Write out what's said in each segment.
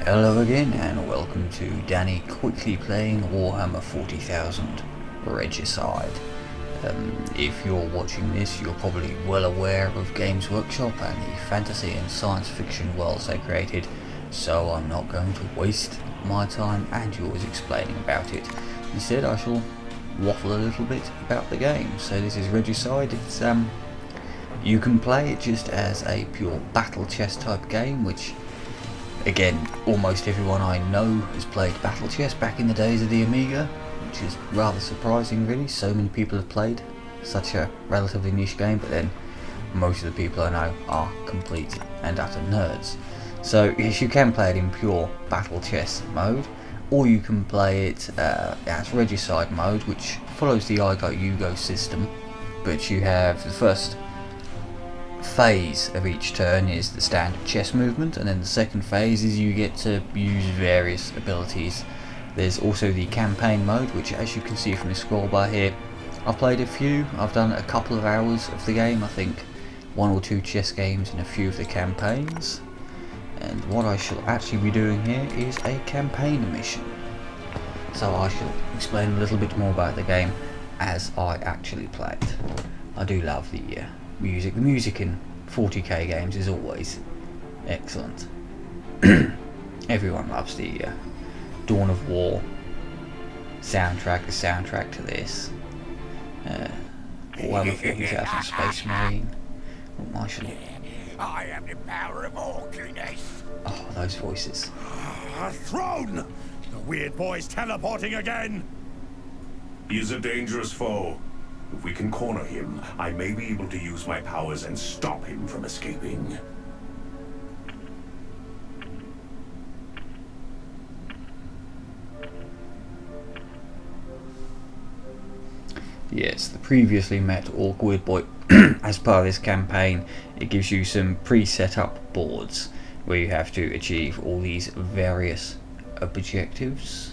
Hello again and welcome to Danny quickly playing Warhammer 40,000 Regicide. If you're watching this, you're probably well aware of Games Workshop and the fantasy and science fiction worlds they created, so I'm not going to waste my time and yours explaining about it. Instead I shall waffle a little bit about the game. So this is Regicide. It's you can play it just as a pure battle chess type game, which again, almost everyone I know has played Battle Chess back in the days of the Amiga, which is rather surprising really. So many people have played such a relatively niche game, but then most of the people I know are complete and utter nerds. So yes, you can play it in pure Battle Chess mode, or you can play it as Regicide mode, which follows the I Go You Go system, but you have the first phase of each turn is the standard chess movement, and then the second phase is you get to use various abilities. There's also the campaign mode, which, as you can see from the scroll bar here, I've played a few. I've done a couple of hours of the game, I think 1 or 2 chess games and a few of the campaigns, and what I shall actually be doing here is a campaign mission. So I shall explain a little bit more about the game as I actually play it. I do love the music. The music in 40k games is always excellent. Everyone loves the Dawn of War soundtrack, the soundtrack to this. Warhammer 40,000 Space Marine. I am the power of orkiness. Oh, those voices. Throne! The weird boy's teleporting again. He is a dangerous foe. If we can corner him, I may be able to use my powers and stop him from escaping. Yes, the previously met Orc Weird Boy. As part of this campaign, it gives you some pre-set up boards where you have to achieve all these various objectives.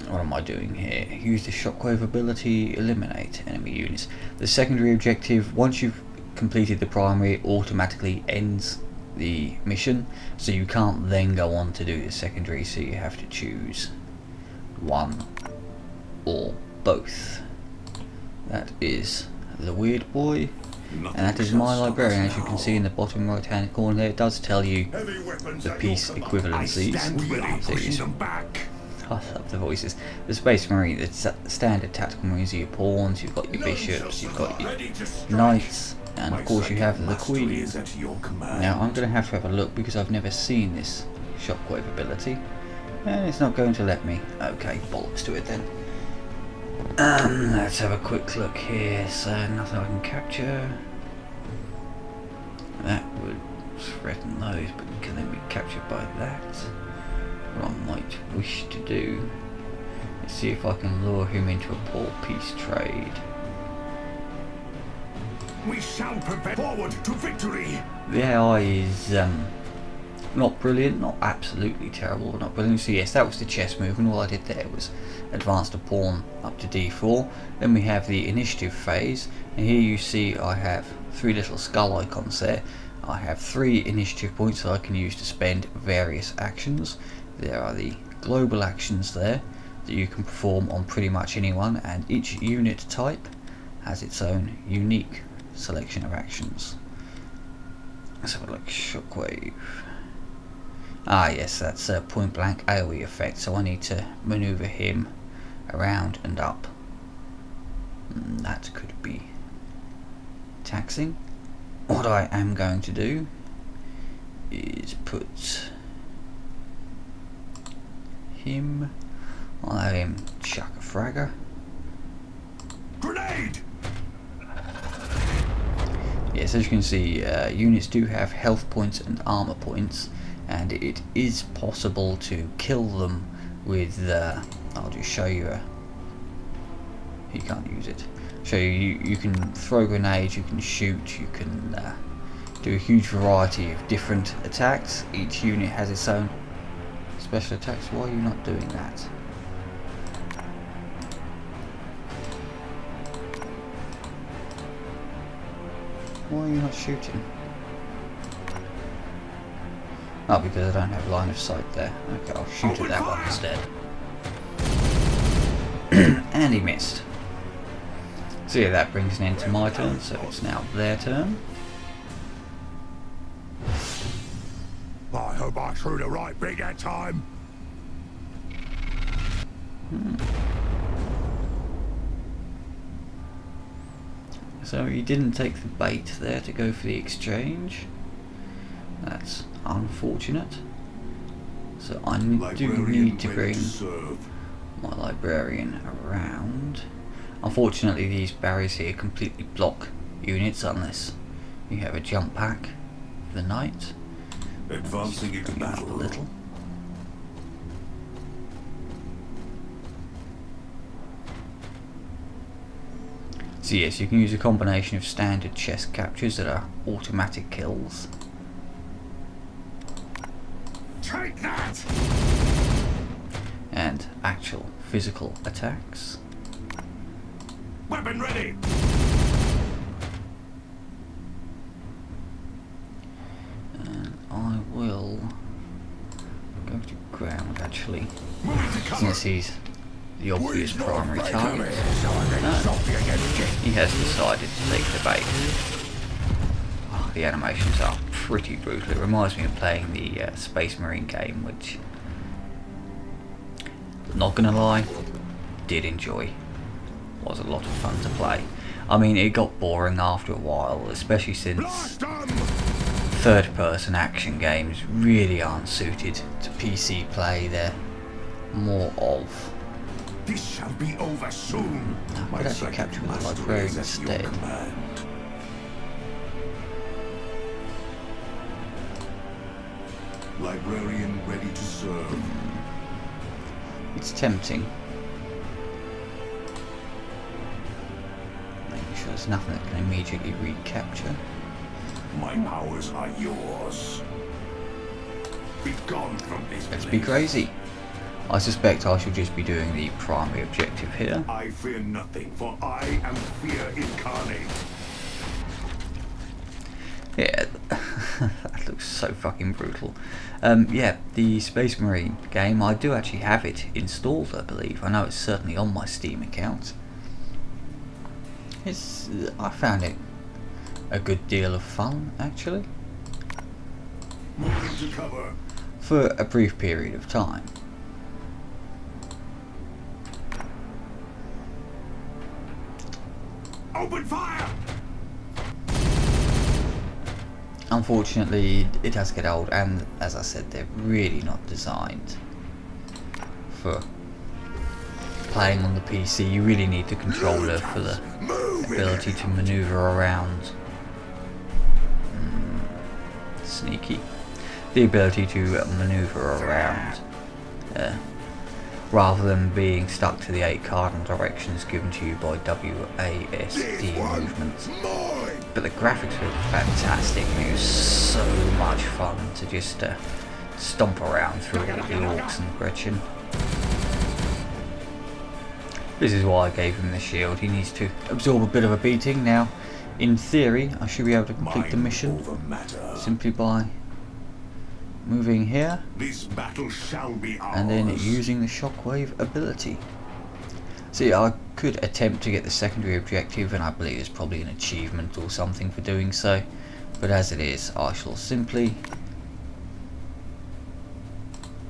What am I doing here? Use the shockwave ability, eliminate enemy units. The secondary objective, once you've completed the primary, it automatically ends the mission, so you can't then go on to do the secondary, so you have to choose one or both. That is the weird boy, and that is my librarian. As you can see in the bottom right hand corner there, it does tell you the piece equivalencies. I love the voices. The Space Marine, the standard tactical marines are your pawns, you've got your bishops, you've got your knights, and of course you have the queen. Now I'm going to have a look because I've never seen this shockwave ability, and it's not going to let me. Okay, bollocks to it then. Let's have a quick look here. So nothing I can capture. That would threaten those, but can then be captured by that. What I might wish to do is see if I can lure him into a poor peace trade. We shall prepare forward to victory. The AI is not brilliant, not absolutely terrible, not brilliant. So yes, that was the chess move, and all I did there was advance a pawn up to d4. Then we have the initiative phase, and here you see I have 3 little skull icons there. I have 3 initiative points that I can use to spend various actions. There are the global actions there that you can perform on pretty much anyone, and each unit type has its own unique selection of actions. Let's have a look. Shockwave. Ah yes, that's a point blank AoE effect, so I need to maneuver him around and up. That could be taxing. What I am going to do is put him, I'll have him chuck a fragger. Grenade! Yes, as you can see, units do have health points and armor points, and it is possible to kill them with I'll just show you you can't use it. Show you can throw grenades, you can shoot, you can do a huge variety of different attacks. Each unit has its own special attacks. Why are you not doing that? Why are you not shooting? Oh, because I don't have line of sight there. Okay, I'll shoot at that one instead. And he missed. So yeah, that brings an end to my turn, so it's now their turn. I hope I threw the right bit that time. So he didn't take the bait there to go for the exchange. That's unfortunate. So I do need to bring my librarian around. Unfortunately, these barriers here completely block units unless you have a jump pack for the knight. Advancing into battle. A little. So yes, you can use a combination of standard chest captures that are automatic kills. Take that! And actual physical attacks. Weapon ready! And I will go to ground actually, Moving to cover. since he's the obvious primary target. No. He has decided to take the bait. Oh, the animations are pretty brutal. It reminds me of playing the Space Marine game, which, not gonna lie, did enjoy. Was a lot of fun to play. I mean, it got boring after a while, especially since third-person action games really aren't suited to PC play. They're more of... This shall be over soon. I could actually capture the librarian instead. Librarian ready to serve. It's tempting. Making sure there's nothing that can immediately recapture. My powers are yours. Be gone from this Let's place. be crazy. I suspect I should just be doing the primary objective here. I fear nothing, for I am fear incarnate. Yeah, that looks so fucking brutal. Yeah, the Space Marine game, I do actually have it installed, I believe. I know it's certainly on my Steam account. I found it a good deal of fun, actually. Moving to cover. For a brief period of time. Open fire! Unfortunately, it does get old, and as I said, they're really not designed for playing on the PC. You really need the controller for the ability to maneuver around. Sneaky. The ability to maneuver around, rather than being stuck to the 8 cardinal directions given to you by WASD movements. But the graphics were fantastic, and it was so much fun to just stomp around through all the orcs and Gretchen. This is why I gave him the shield. He needs to absorb a bit of a beating. Now, in theory, I should be able to complete the mission simply by moving here This battle shall be ours. and then using the shockwave ability. See, I could attempt to get the secondary objective, and I believe there's probably an achievement or something for doing so, but as it is, I shall simply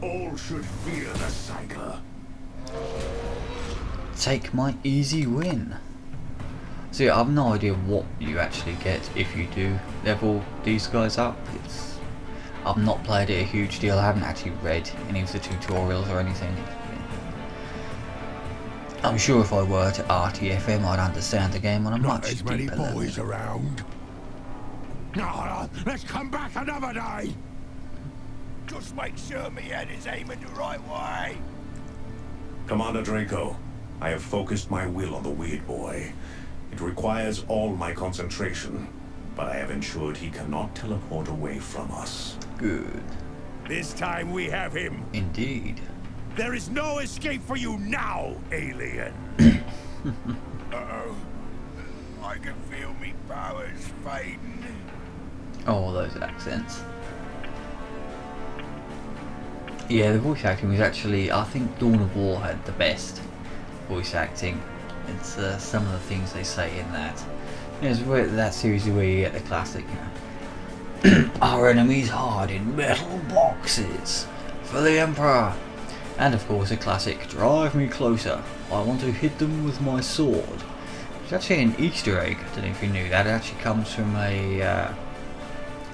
All should fear the cycler. take my easy win. See, I have no idea what you actually get if you do level these guys up. I've not played it a huge deal. I haven't actually read any of the tutorials or anything. I'm sure if I were to RTFM, I'd understand the game on a Not much as many deeper level. boys around. No, let's come back another day. Just make sure me head is aiming the right way. Commander Draco, I have focused my will on the weird boy. It requires all my concentration, but I have ensured he cannot teleport away from us. Good. This time we have him. Indeed. There is no escape for you now, alien. Uh-oh. I can feel me powers fading. Oh, those accents. Yeah, the voice acting was actually, I think Dawn of War had the best voice acting. It's some of the things they say in that. It's where that series is where you get the classic, you know. Our enemies hide in metal boxes for the Emperor. And of course a classic, drive me closer, I want to hit them with my sword. It's actually an Easter egg, I don't know if you knew that. It actually comes from a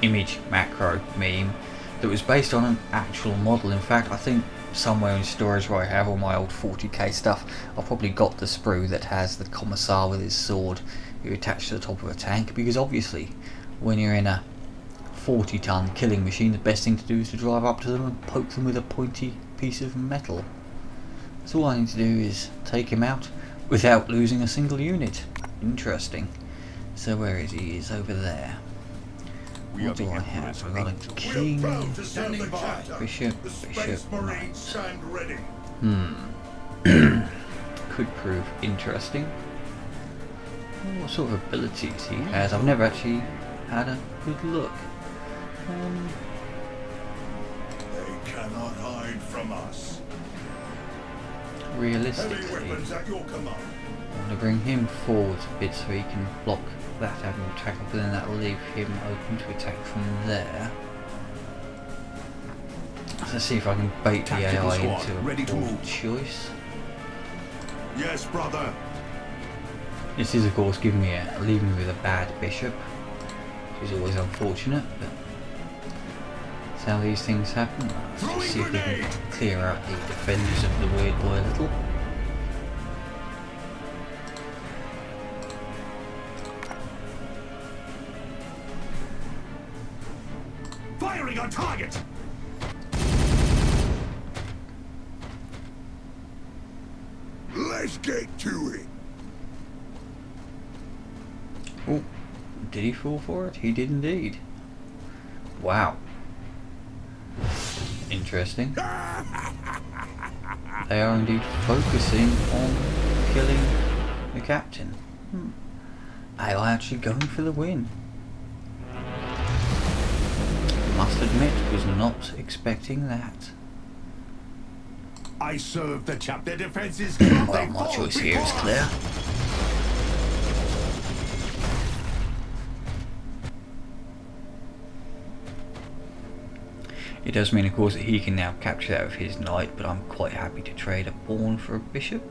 image macro meme that was based on an actual model. In fact, I think somewhere in storage where I have all my old 40k stuff, I've probably got the sprue that has the commissar with his sword you attach to the top of a tank, because obviously when you're in a 40-ton killing machine, the best thing to do is to drive up to them and poke them with a pointy piece of metal. So all I need to do is take him out without losing a single unit. Interesting. So where is he? He's over there. What do I have? I've got a king, bishop, knight. Could prove interesting. What sort of abilities he has? I've never actually had a good look. They cannot hide from us. Realistically, I want to bring him forward a bit so he can block that having attack, but then that will leave him open to attack from there. Let's see if I can bait the AI into a bold choice. Yes, brother. This is of course leaving me with a bad bishop, which is always unfortunate, but that's how these things happen. Let's just see if we can clear out the defenders of the weird boy a little. Firing on target. Let's get to it. Oh, did he fall for it? He did indeed. Wow. Interesting. They are indeed focusing on killing the captain. They are actually going for the win. Must admit, was not expecting that. I serve the chap. Their defenses. Well, my choice here is clear. It does mean, of course, that he can now capture that with his knight, but I'm quite happy to trade a pawn for a bishop.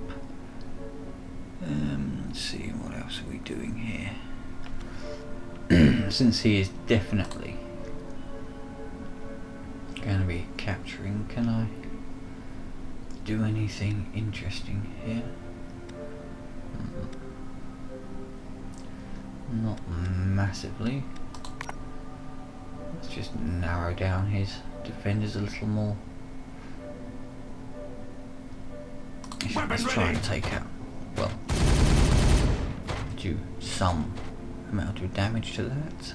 Let's see, what else are we doing here? Since he is definitely going to be capturing, can I do anything interesting here? Not massively. Let's just narrow down his defenders a little more. Let's try and take out, well, do some amount of damage to that.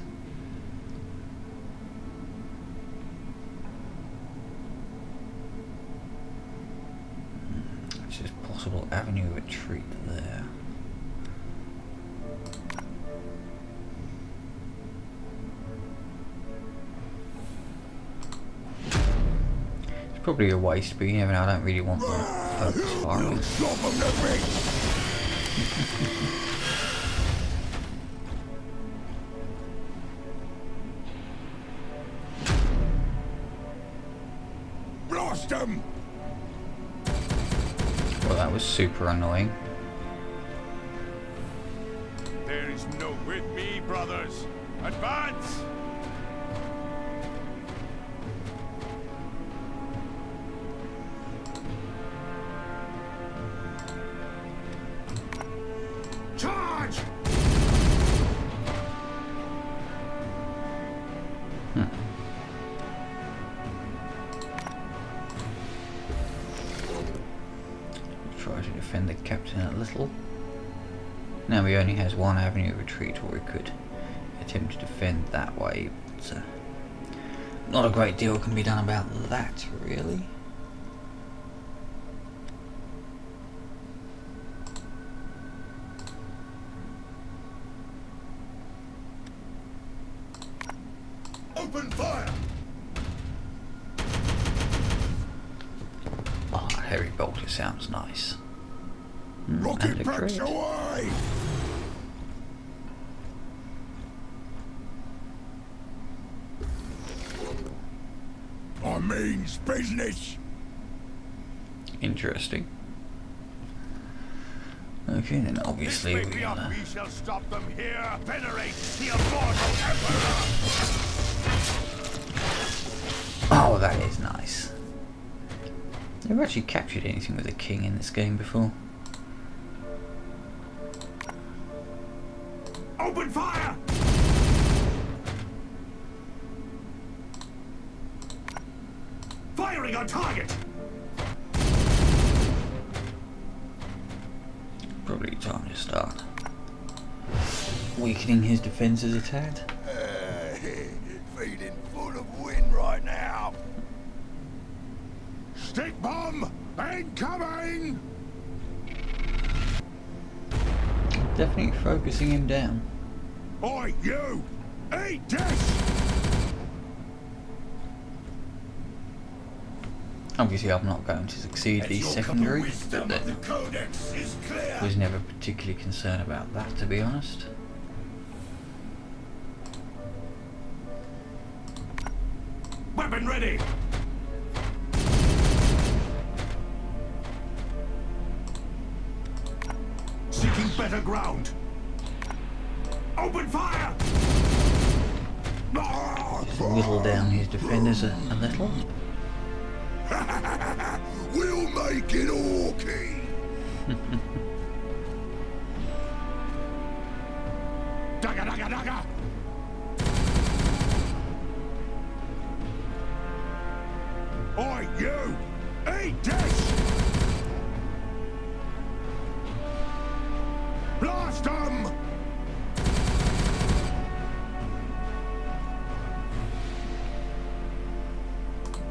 Which is possible avenue of retreat there. Probably a waste, but you never know, I don't really want the focus firing. Blast him! Well, that was super annoying. There is no with me, brothers. Advance! Charge! Try to defend the captain a little. Now he only has one avenue of retreat, or he could attempt to defend that way, but not a great deal can be done about that, really. Open fire! heavy bolter sounds nice. And Rocket a packs crit. away! I means business! Interesting. Okay, then obviously This may be up, we shall stop them here. Venerate the immortal emperor! Oh, that is nice. Never actually captured anything with a king in this game before. Open fire! Firing on target! Probably time to start weakening his defences a tad. Feeling full of wind right now. Stick bomb incoming! Definitely focusing him down. Oi, you! Eat this! Obviously I'm not going to succeed these secondaries, but then The codex is clear. was never particularly concerned about that, to be honest. Weapon ready! Seeking better ground. Open fire! Just whittle down his defenders a little. We'll make it orky! Dagger, dagger, dagger! Oi, you! Eat this! Blast 'em!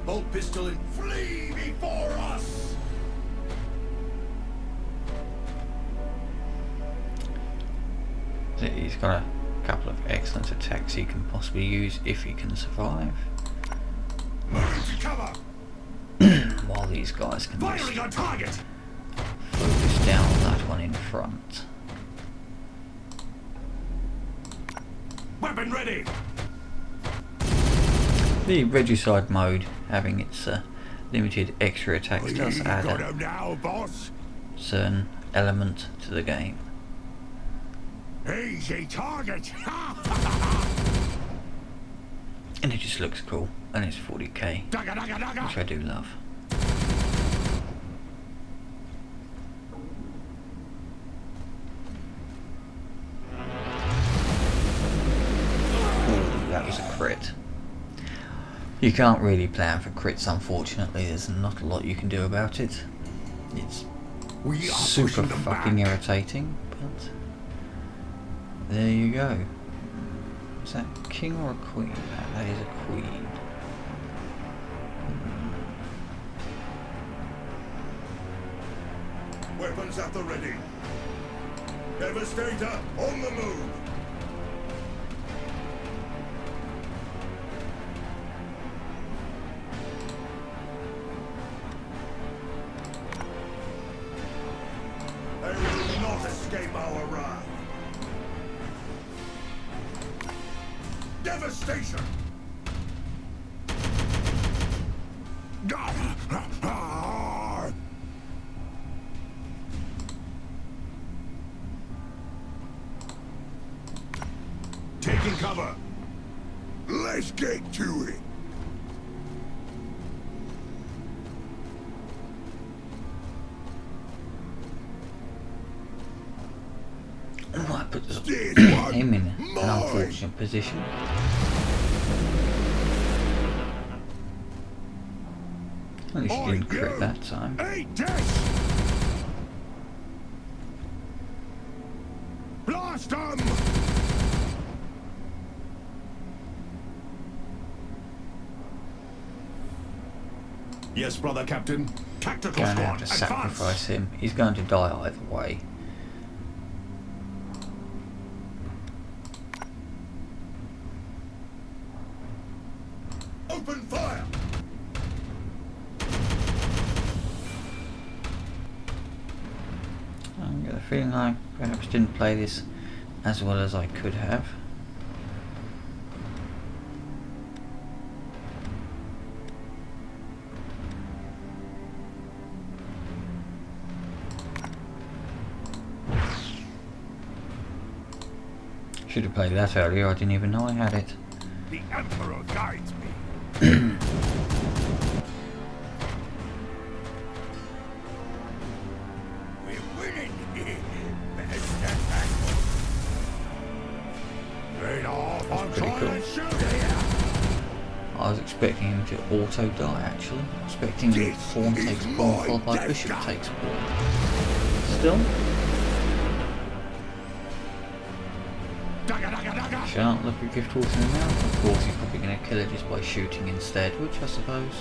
Bolt pistol and flee before us! He's got a couple of excellent attacks he can possibly use if he can survive. Move to cover! While these guys can just Firing on target! focus down on that one in front. Weapon ready! The Regicide mode, having its limited extra attacks, does add got a him now, boss! certain element to the game. Easy target! And it just looks cool, and it's 40k, Dagger, dagger, dagger! which I do love. Ooh, that was a crit. You can't really plan for crits, unfortunately. There's not a lot you can do about it. It's We are super pushing them fucking back. irritating, but there you go. Is that a king or a queen? That is a queen. Weapons at the ready. Devastator on the move. They will not escape our wrath. Devastation. Taking cover. Let's get to it. Oh, I put This one, him in an mine. unfortunate position. At least he didn't crit that time. Eat this! Blast 'em! Yes, brother captain. Tactical Going to squad, have to advance! sacrifice him. He's going to die either way. Open fire! got the feeling I perhaps didn't play this as well as I could have. Should have played that earlier, I didn't even know I had it. The Emperor guides me. We're winning. Better stand back. Straight off, I'm pretty trying cool. to shoot here. I was expecting him to auto die actually. Expecting This pawn is takes pawn my followed by death bishop gun. takes pawn. Still, Dagga, dagga, dagga. shan't look a gift horse in the mouth. Of course he's probably going to kill it just by shooting instead, which I suppose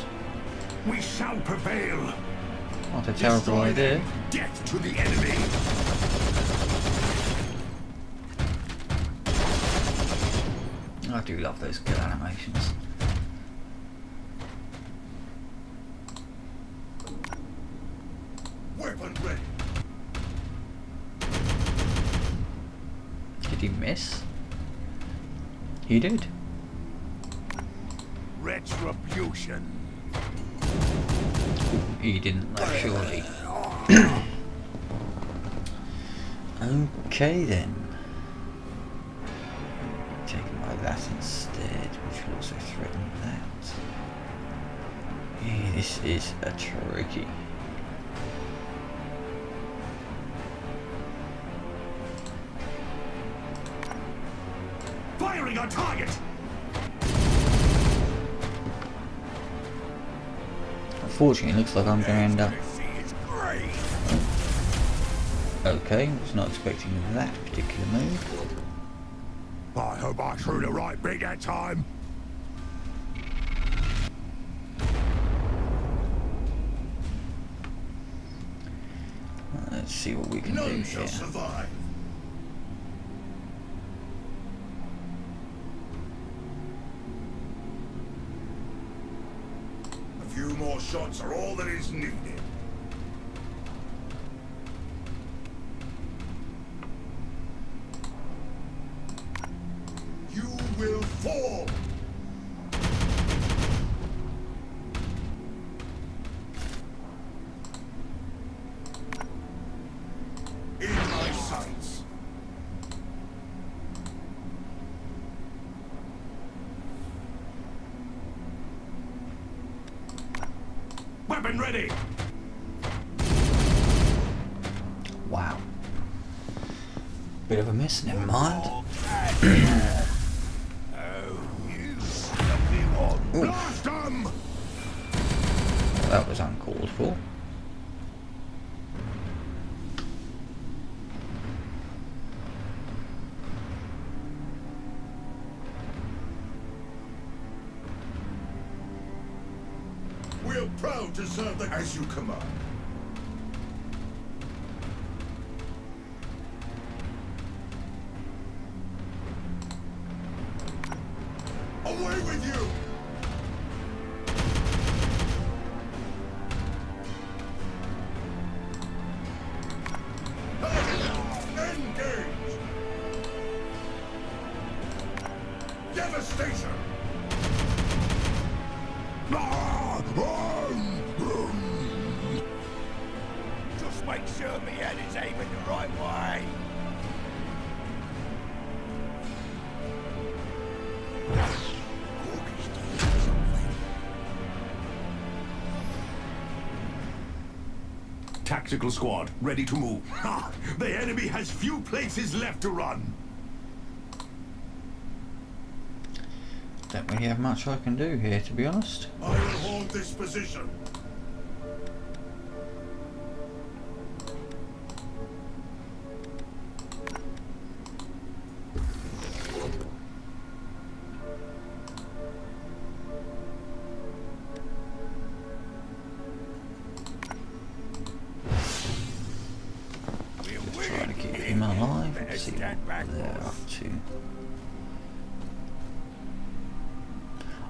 We shall prevail. not a terrible Destroy idea. them. Death to the enemy. I do love those kill animations. Weapon ready. Did he miss? He did. Retribution. He didn't though, surely. Okay then. Taken by that instead, which will also threaten that. Yeah, this is a tricky. Firing on target. Unfortunately, it looks like I'm going to end up. Ecstasy is great. Okay, was not expecting that particular move. I hope I threw the right bit that time. Let's see what we can do None shall here. survive. A few more shots are all that is needed. You will fall. In my sights. Weapon ready. Wow. Bit of a miss, never mind. Oh, you filthy one. Blast 'em! That was uncalled for. We are proud to serve the as you command. Away with you! Engage! Devastation! Just make sure me head is aiming the right way. Tactical squad, ready to move. Ha! The enemy has few places left to run. Don't really have much I can do here, to be honest. I will hold this position. Try to keep him alive. Let's see what they're up to.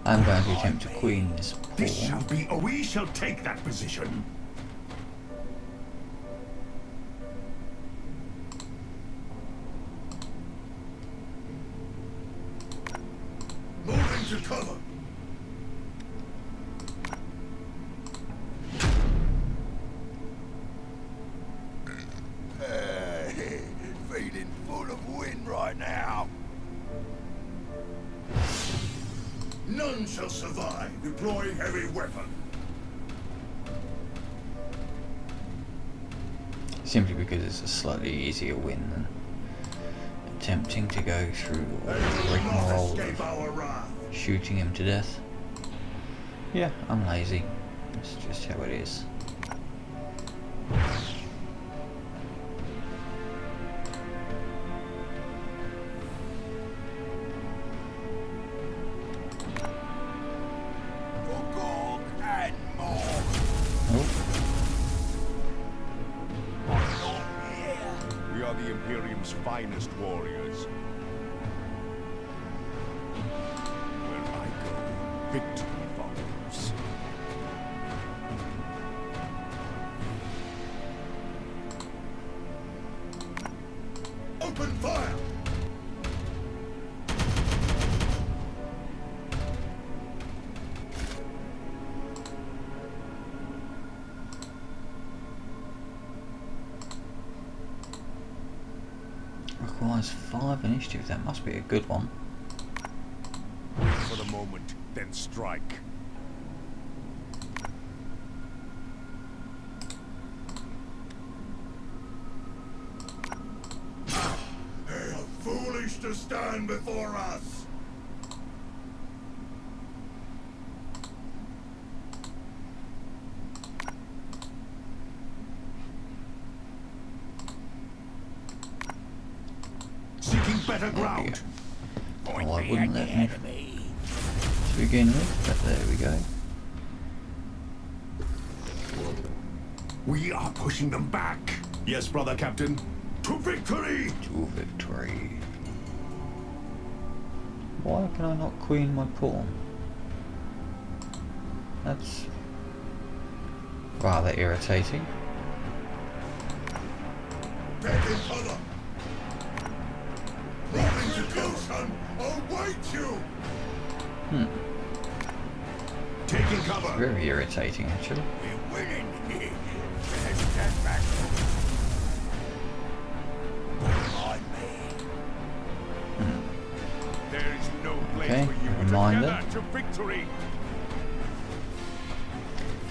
I'm going to attempt to queen this This pawn. shall be, or we shall take that position. shall survive. Deploying heavy weapon. Simply because it's a slightly easier win than attempting to go through all the rigmarole of shooting him to death. Yeah, I'm lazy. That's just how it is. We are the Imperium's finest warriors. Where I go, victory follows. Open fire! Requires 5 initiative, that must be a good one. Wait for the moment, then strike. They are foolish to stand before us. Seeking better ground. Oh, I wouldn't let me to begin with, but there we go. We are pushing them back. Yes, brother captain. To victory! To victory. Why can I not queen my pawn? That's rather irritating. Take in cover! Rolling to Goshen! Await you! Taking cover! Very irritating, actually. We're winning! Let's stand back. Behind me. There is no place Okay, for you. reminder. Together to victory!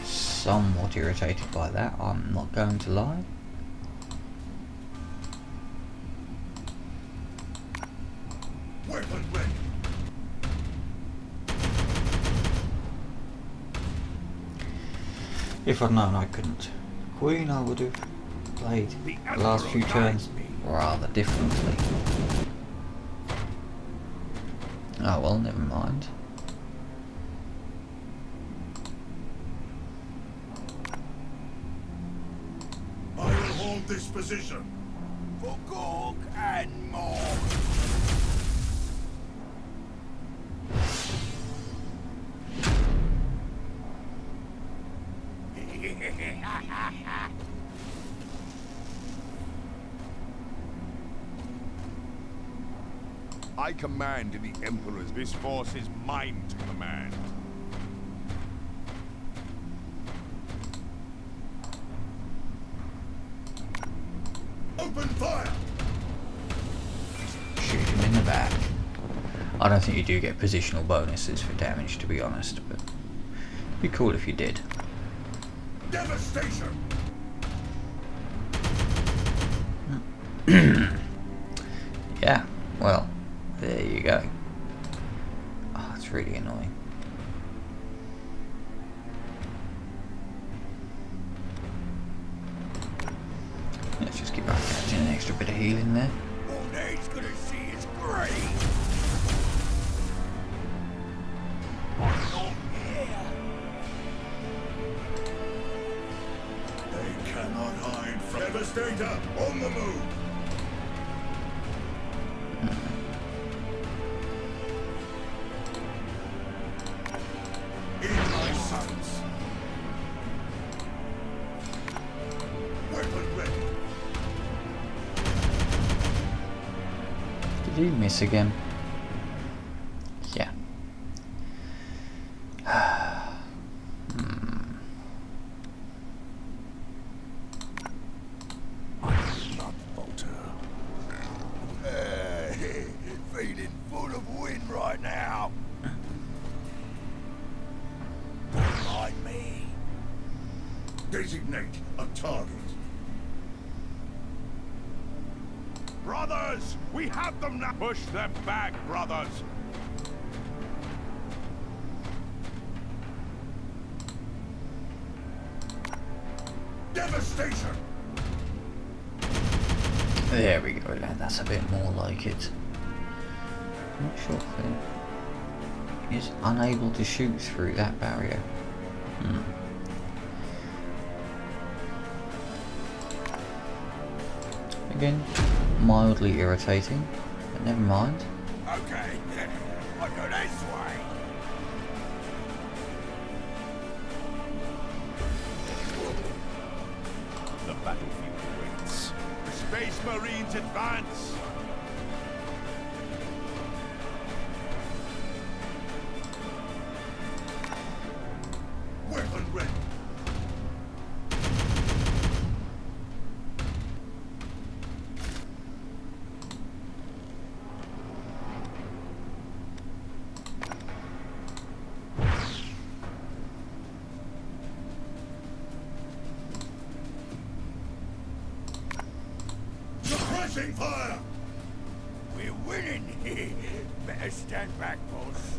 Somewhat irritated by that, I'm not going to lie. Weapon ready! If I'd known I couldn't queen, I would have played the last few turns rather differently. Oh well, never mind. I will hold this position. For Gorg and more. I command in the Emperor's. This force is mine to command. Open fire! Shoot him in the back. I don't think you do get positional bonuses for damage, to be honest, but it'd be cool if you did. Devastation! Yeah, well, there you go. Oh, it's really annoying. Let's just keep on catching an extra bit of healing there. What Nate's gonna see is great! They cannot hide from Devastator on the move! In my sons! Weapon ready! Did he miss again? Yeah. I will not falter. Feeling full of wind right now. Designate a target. Brothers, we have them now. Push them back, brothers. Devastation. There we go, that's a bit more like it. I'm not sure if it is unable to shoot through that barrier. Again, mildly irritating, but never mind. Okay, I'll go this way. The battlefield waits. The Space Marines advance. Weapon ready. Suppressing fire! We're winning! Better stand back, boss.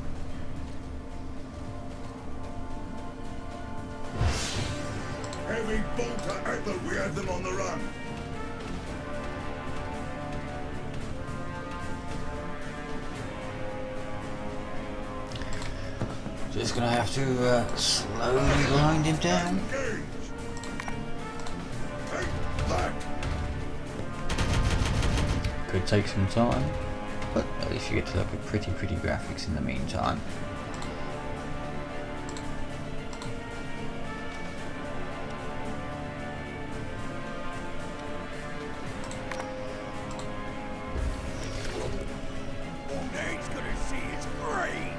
Heavy bolter at the we have them on the run. Just gonna have to slowly grind him down. Engage. Take that. Could take some time, but at least you get to look at pretty graphics in the meantime. All Nate's gonna see is green.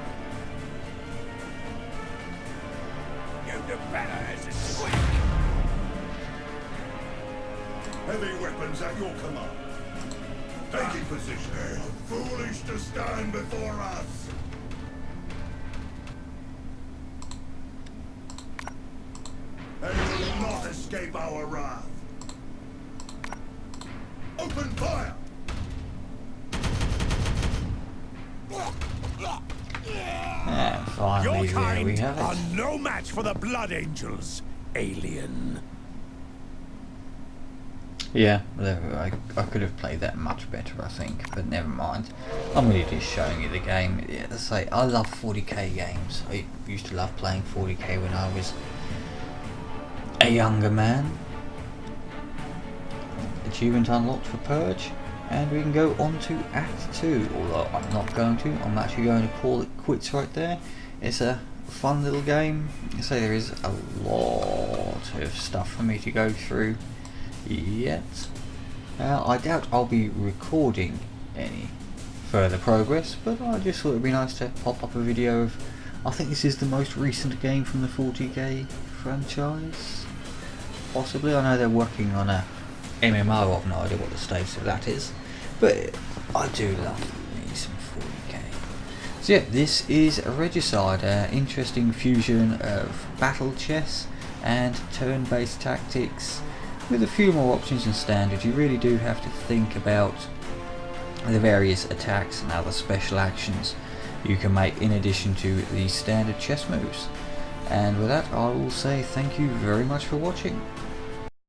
You do better as a squeak. Heavy weapons at your command. Taking position. They are foolish to stand before us. They will not escape our wrath. Open fire! And finally, there we have are it. no match for the Blood Angels, alien. Yeah, I could have played that much better, I think, but never mind. I'm really just showing you the game. Yeah, as I say, I love 40k games. I used to love playing 40k when I was a younger man. Achievement unlocked for Purge, and we can go on to Act 2, although I'm not going to. I'm actually going to call it quits right there. It's a fun little game. I say there is a lot of stuff for me to go through yet. I doubt I'll be recording any further progress, but I just thought it'd be nice to pop up a video of, I think this is the most recent game from the 40k franchise, possibly. I know they're working on a MMO, I've no idea what the status of that is, but I do love me some 40k. So yeah, this is Regicide, an interesting fusion of battle chess and turn-based tactics, with a few more options than standard. You really do have to think about the various attacks and other special actions you can make in addition to the standard chess moves. And with that, I will say thank you very much for watching.